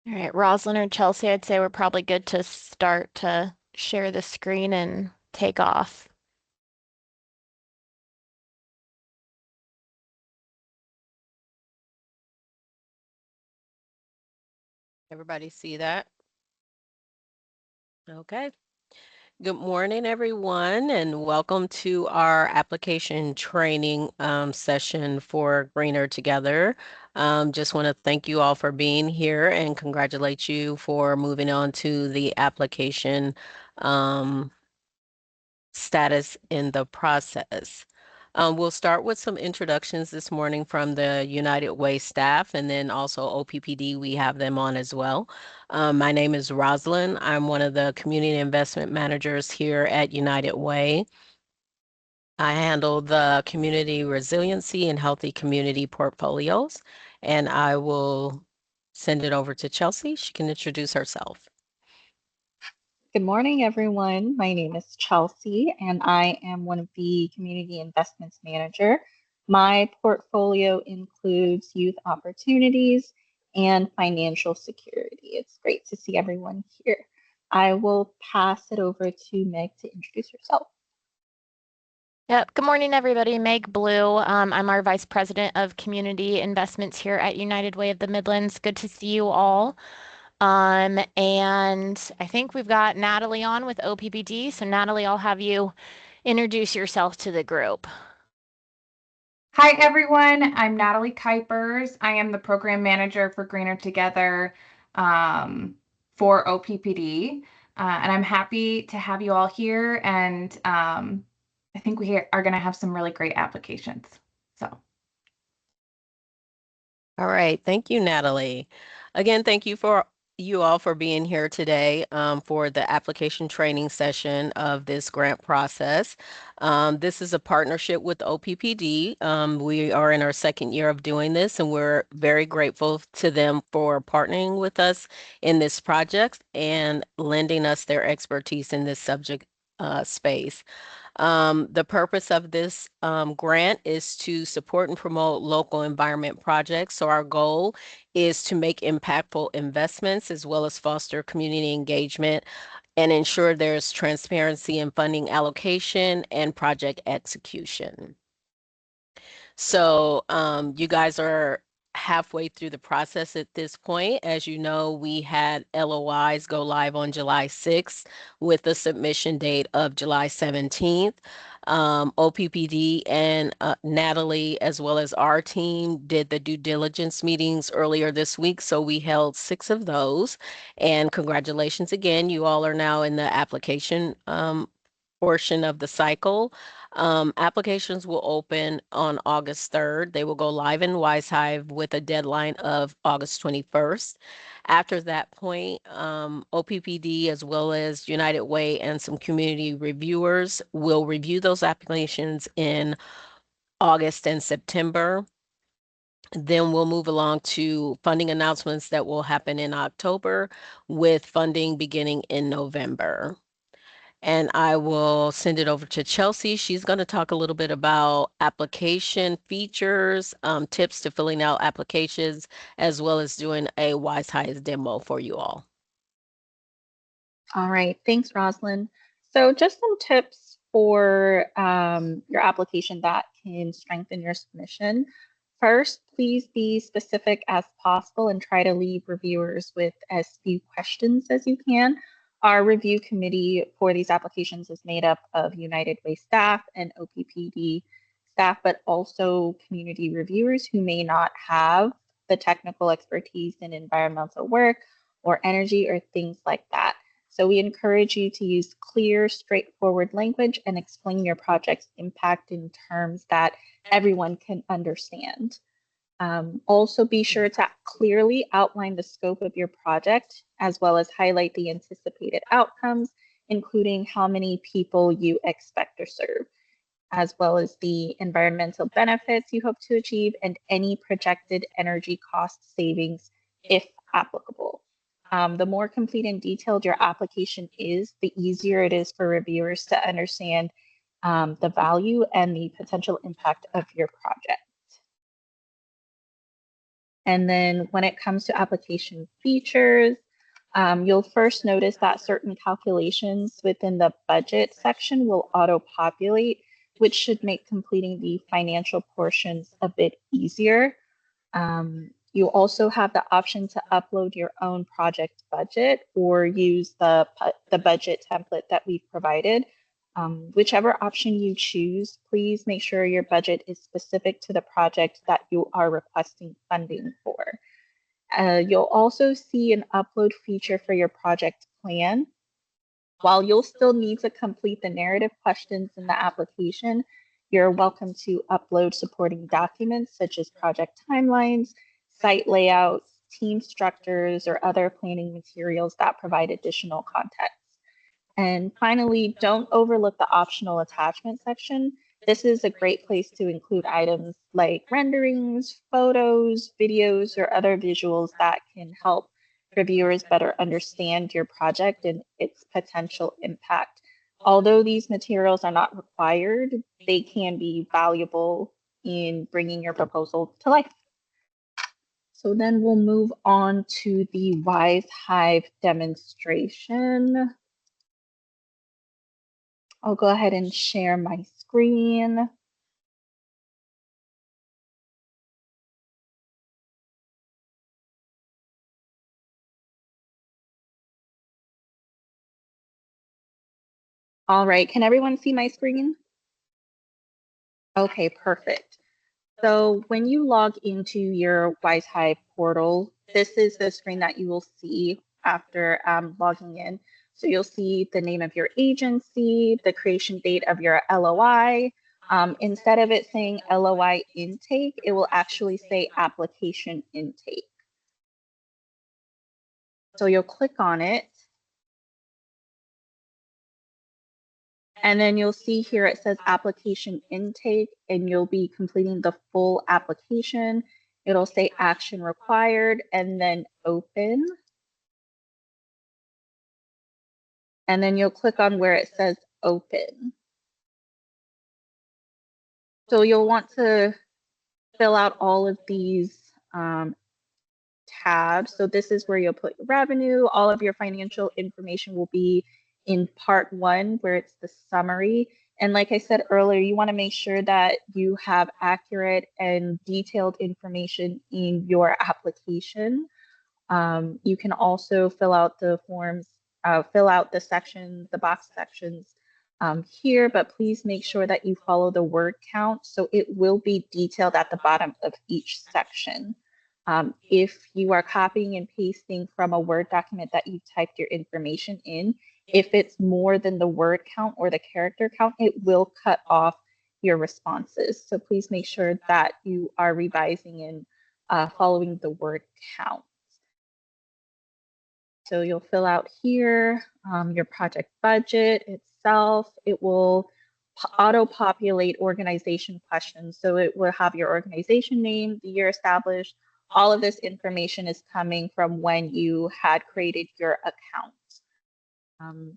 All right, Rosalind or Chelsea, I'd say we're probably good to start to share the screen and take off. Everybody see that? Okay. Good morning, everyone, and welcome to our application training session for Greener Together. Just want to thank you all for being here and congratulate you for moving on to the application um, status in the process. We'll start with some introductions this morning from the United Way staff, and then also OPPD, we have them on as well. My name is Rosalind. I'm one of the community investment managers here at United Way. I handle the community resiliency and healthy community portfolios, and I will send it over to Chelsea. She can introduce herself. Good morning, everyone. My name is Chelsea, and I am one of the Community Investments Manager. My portfolio includes youth opportunities and financial security. It's great to see everyone here. I will pass it over to Meg to introduce herself. Yep. Good morning, everybody. Meg Blue. I'm our Vice President of Community Investments here at United Way of the Midlands. Good to see you all. And I think we've got Natalie on with OPPD. So Natalie, I'll have you introduce yourself to the group. Hi, everyone. I'm Natalie Kuipers. I am the Program Manager for Greener Together for OPPD. And I'm happy to have you all here. And I think we are going to have some really great applications. So. All right. Thank you, Natalie. Again, thank you for you all for being here today for the application training session of this grant process. This is a partnership with OPPD. We are in our second year of doing this, and we're very grateful to them for partnering with us in this project and lending us their expertise in this subject space. The purpose of this grant is to support and promote local environment projects. So our goal is to make impactful investments as well as foster community engagement and ensure there's transparency in funding allocation and project execution. So you guys are halfway through the process at this point. As you know, we had LOIs go live on July 6th with a submission date of July 17th. OPPD and Natalie, as well as our team, did the due diligence meetings earlier this week. So we held 6 of those. And congratulations again, you all are now in the application portion of the cycle. Applications will open on August 3rd. They will go live in WiseHive with a deadline of August 21st. After that point, OPPD as well as United Way and some community reviewers will review those applications in August and September. Then we'll move along to funding announcements that will happen in October with funding beginning in November. And I will send it over to Chelsea. She's going to talk a little bit about application features, tips to filling out applications, as well as doing a WiseHive demo for you all. All right, thanks, Rosalind. So just some tips for your application that can strengthen your submission. First, please be specific as possible and try to leave reviewers with as few questions as you can. Our review committee for these applications is made up of United Way staff and OPPD staff, but also community reviewers who may not have the technical expertise in environmental work or energy or things like that. So we encourage you to use clear, straightforward language and explain your project's impact in terms that everyone can understand. Also be sure to clearly outline the scope of your project, as well as highlight the anticipated outcomes, including how many people you expect to serve, as well as the environmental benefits you hope to achieve and any projected energy cost savings if applicable. The more complete and detailed your application is, the easier it is for reviewers to understand the value and the potential impact of your project. And then when it comes to application features, you'll first notice that certain calculations within the budget section will auto-populate, which should make completing the financial portions a bit easier. You also have the option to upload your own project budget or use the budget template that we've provided. Whichever option you choose, please make sure your budget is specific to the project that you are requesting funding for. You'll also see an upload feature for your project plan. While you'll still need to complete the narrative questions in the application, you're welcome to upload supporting documents such as project timelines, site layouts, team structures, or other planning materials that provide additional context. And finally, don't overlook the optional attachment section. This is a great place to include items like renderings, photos, videos, or other visuals that can help reviewers better understand your project and its potential impact. Although these materials are not required, they can be valuable in bringing your proposal to life. So then we'll move on to the Wise Hive demonstration. I'll go ahead and share my screen. All right, can everyone see my screen? Okay, perfect. So when you log into your Wise Hive portal, this is the screen that you will see after logging in. So you'll see the name of your agency, the creation date of your LOI. Instead of it saying LOI intake, it will actually say application intake. So you'll click on it. And then you'll see here it says application intake, and you'll be completing the full application. It'll say action required and then open. And then you'll click on where it says open. So you'll want to fill out all of these tabs. So this is where you'll put your revenue. All of your financial information will be in part 1, where it's the summary. And like I said earlier, you want to make sure that you have accurate and detailed information in your application. You can also fill out the forms, fill out the sections, the box sections here, but please make sure that you follow the word count. So it will be detailed at the bottom of each section. If you are copying and pasting from a Word document that you've typed your information in, if it's more than the word count or the character count, it will cut off your responses. So please make sure that you are revising and following the word count. So you'll fill out here your project budget itself. It will auto-populate organization questions. So it will have your organization name, the year established. All of this information is coming from when you had created your account.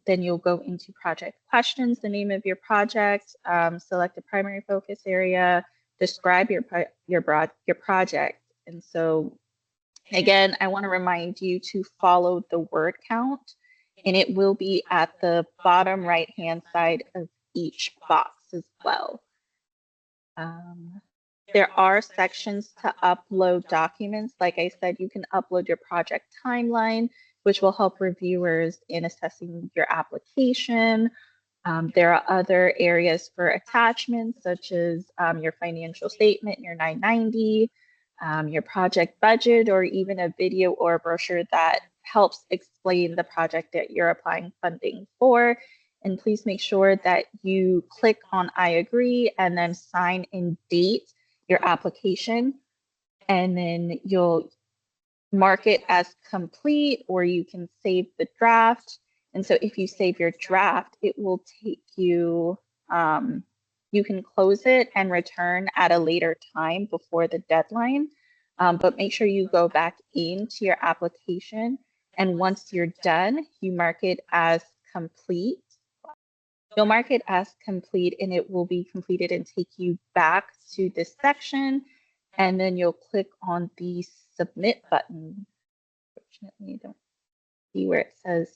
Then you'll go into project questions, the name of your project, select a primary focus area, describe your project. And so again, I want to remind you to follow the word count, and it will be at the bottom right-hand side of each box as well. There are sections to upload documents. Like I said, you can upload your project timeline, which will help reviewers in assessing your application. There are other areas for attachments, such as your financial statement, your 990, your project budget, or even a video or a brochure that helps explain the project that you're applying funding for. And please make sure that you click on I agree and then sign and date your application. And then you'll mark it as complete, or you can save the draft. And so if you save your draft, it will take you, you can close it and return at a later time before the deadline. But make sure you go back into your application. And once you're done, you mark it as complete. You'll mark it as complete, and it will be completed and take you back to this section. and then you'll click on the submit button. Fortunately, I don't see where it says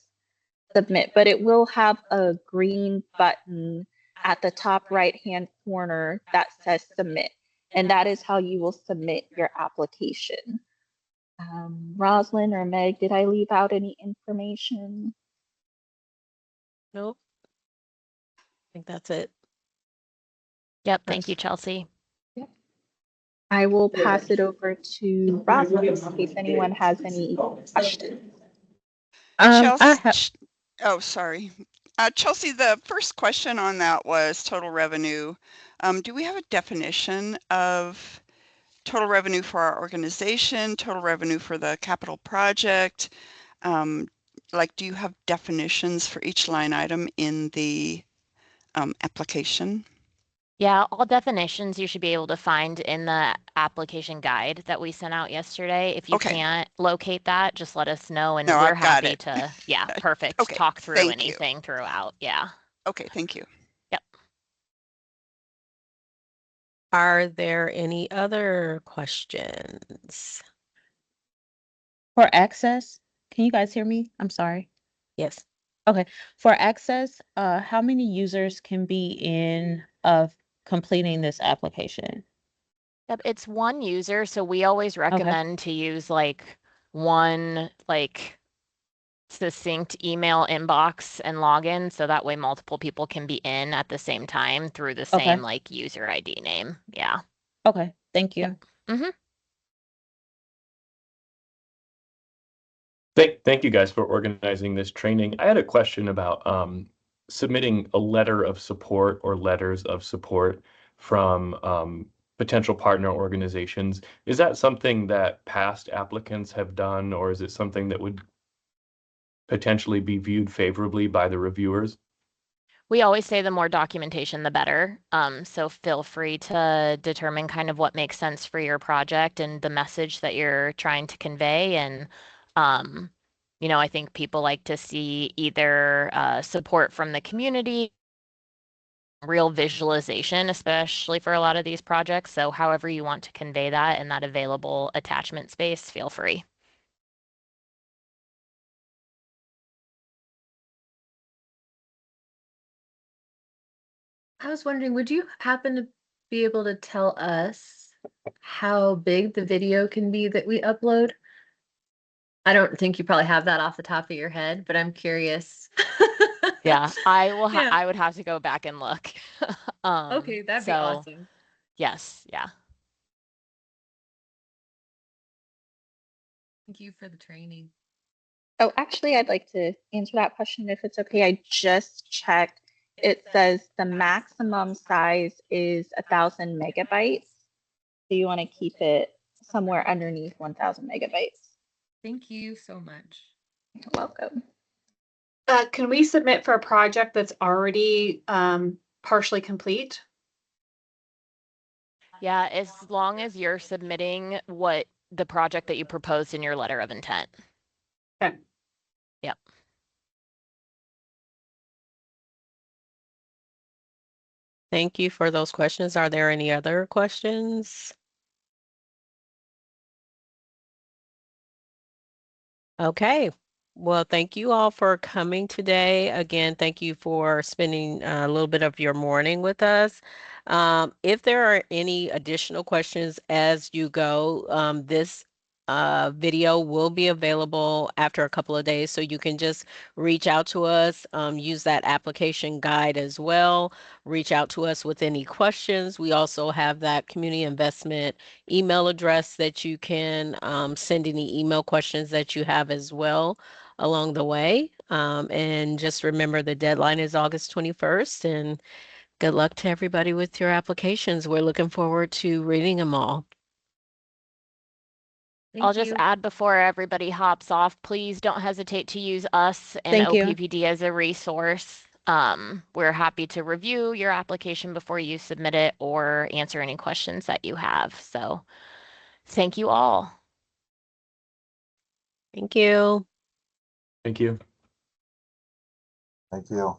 submit, but it will have a green button at the top right-hand corner that says submit, and that is how you will submit your application. Roslyn or Meg, did I leave out any information? Nope. I think that's it. Yep, thank you, Chelsea. Yep. I will pass it over to Roslyn in case anyone has any questions. Chelsea, oh, sorry. Chelsea, the first question on that was total revenue. Do we have a definition of total revenue for our organization, total revenue for the capital project? Like, do you have definitions for each line item in the application? Yeah, all definitions you should be able to find in the application guide that we sent out yesterday. If you Okay. can't locate that, just let us know and No, we're I've got happy it. to, yeah, perfect. Okay, Talk through thank you. anything throughout. Yeah. Okay, thank you. Yep. Are there any other questions? For access, can you guys hear me? I'm sorry. Yes. Okay. For access, how many users can be in of completing this application? Yep, it's one user, so we always recommend to use like one like succinct email inbox and login, so that way multiple people can be in at the same time through the same like user ID name. Yeah. Okay, thank you. Mm-hmm. Thank you guys for organizing this training. I had a question about submitting a letter of support or letters of support from potential partner organizations. Is that something that past applicants have done, or is it something that would potentially be viewed favorably by the reviewers? We always say the more documentation, the better. So feel free to determine kind of what makes sense for your project and the message that you're trying to convey. And, I think people like to see either support from the community, real visualization, especially for a lot of these projects. So however you want to convey that in that available attachment space, feel free. I was wondering, would you happen to be able to tell us how big the video can be that we upload? I don't think you probably have that off the top of your head, but I'm curious. Yeah, I will. Yeah. I would have to go back and look. Okay, that'd be So awesome. yes, yeah. Thank you for the training. Oh, actually, I'd like to answer that question if it's okay. I just checked. It says the maximum size is 1,000 megabytes. So you want to keep it somewhere underneath 1,000 megabytes. Thank you so much. You're welcome. Can we submit for a project that's already partially complete? Yeah, as long as you're submitting what the project that you proposed in your letter of intent. Okay. Yep. Thank you for those questions. Are there any other questions? Okay. Well, thank you all for coming today. Again, thank you for spending a little bit of your morning with us. If there are any additional questions as you go, this video will be available after a couple of days, so you can just reach out to us, use that application guide as well. Reach out to us with any questions. We also have that community investment email address that you can send any email questions that you have as well along the way. And just remember the deadline is August 21st, and good luck to everybody with your applications. We're looking forward to reading them all. I'll just add before everybody hops off, please don't hesitate to use us and OPPD as a resource. We're happy to review your application before you submit it or answer any questions that you have. So thank you all. Thank you. Thank you. Thank you.